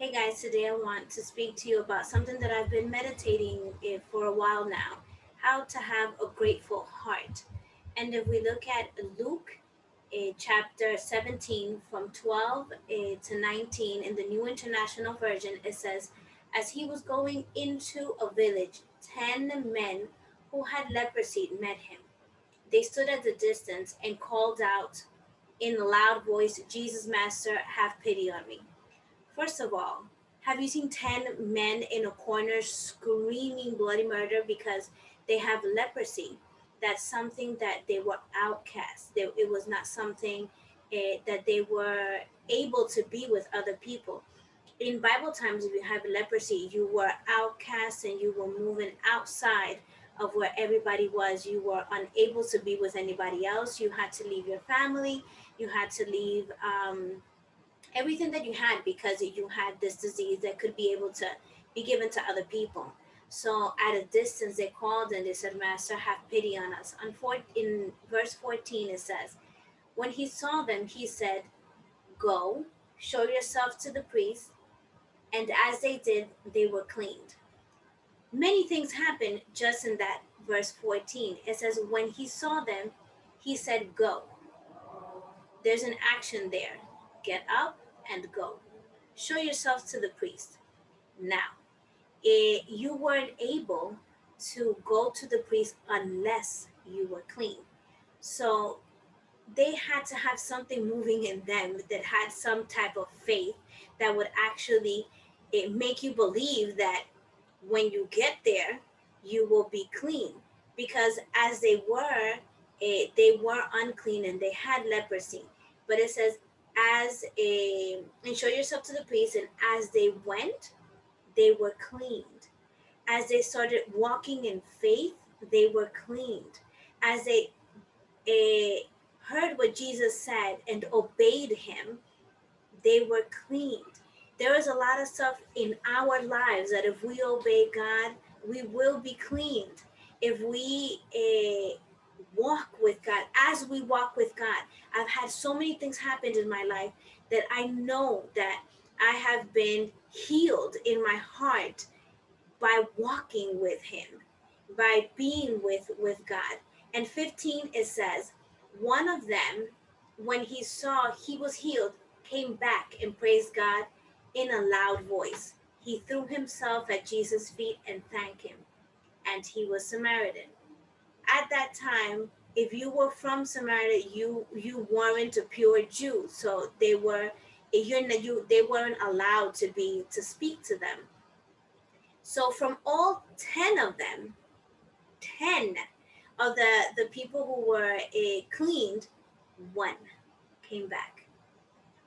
Hey guys, today I want to speak to you about something that I've been meditating for a while now, how to have a grateful heart. And if we look at Luke chapter 17 from 12 to 19 in the New International Version, it says, as he was going into a village, 10 men who had leprosy met him. They stood at a distance and called out in a loud voice, Jesus, Master, have pity on me. First of all, have you seen 10 men in a corner screaming bloody murder because they have leprosy? That's something that they were outcast. It was not something that they were able to be with other people. In Bible times, if you have leprosy, you were outcast and you were moving outside of where everybody was. You were unable to be with anybody else. You had to leave your family. You had to leave. Everything that you had because you had this disease that could be able to be given to other people. So at a distance, they called and they said, Master, have pity on us. In verse 14, it says, when he saw them, he said, go, show yourself to the priest. And as they did, they were cleaned. Many things happened just in that verse 14. It says, when he saw them, he said, go. There's an action there. Get up and go. Show yourself to the priest. Now, you weren't able to go to the priest unless you were clean. So they had to have something moving in them that had some type of faith that would actually make you believe that when you get there, you will be clean. Because as they were unclean and they had leprosy. But it says, and show yourself to the priest, and as they went, they were cleaned. As they started walking in faith, they were cleaned. As they heard what Jesus said and obeyed him, they were cleaned. There is a lot of stuff in our lives that if we obey God, we will be cleaned. If we walk with God, as we walk with God, I've had so many things happen in my life that I know that I have been healed in my heart by walking with him, by being with God. And 15, it says, one of them, when he saw he was healed, came back and praised God in a loud voice. He threw himself at Jesus' feet and thanked him. And he was Samaritan. At that time, if you were from Samaria, you weren't a pure Jew. So they weren't allowed to speak to them. So from all 10 of them, 10 of the people who were cleaned, one came back.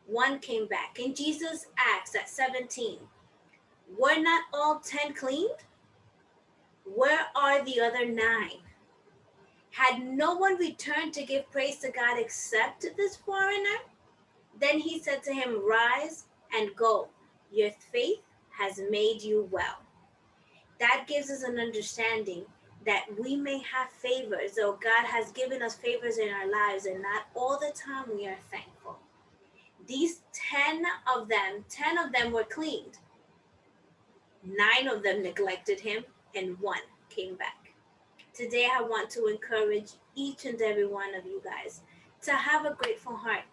One came back. And Jesus asked at 17, were not all 10 cleaned? Where are the other 9? Had no one returned to give praise to God except this foreigner? Then he said to him, rise and go. Your faith has made you well. That gives us an understanding that we may have favors, though God has given us favors in our lives, and not all the time we are thankful. These 10 of them were cleaned. 9 of them neglected him, and one came back. Today, I want to encourage each and every one of you guys to have a grateful heart,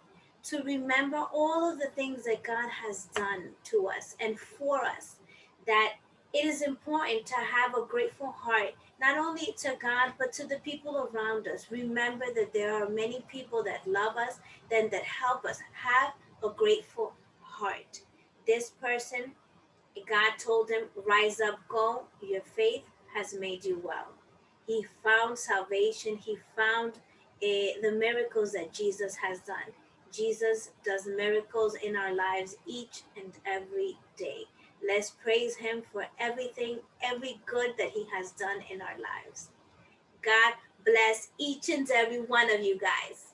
to remember all of the things that God has done to us and for us, that it is important to have a grateful heart, not only to God, but to the people around us. Remember that there are many people that love us, then that help us. Have a grateful heart. This person, God told him, rise up, go, your faith has made you well. He found salvation. He found the miracles that Jesus has done. Jesus does miracles in our lives each and every day. Let's praise him for everything, every good that he has done in our lives. God bless each and every one of you guys.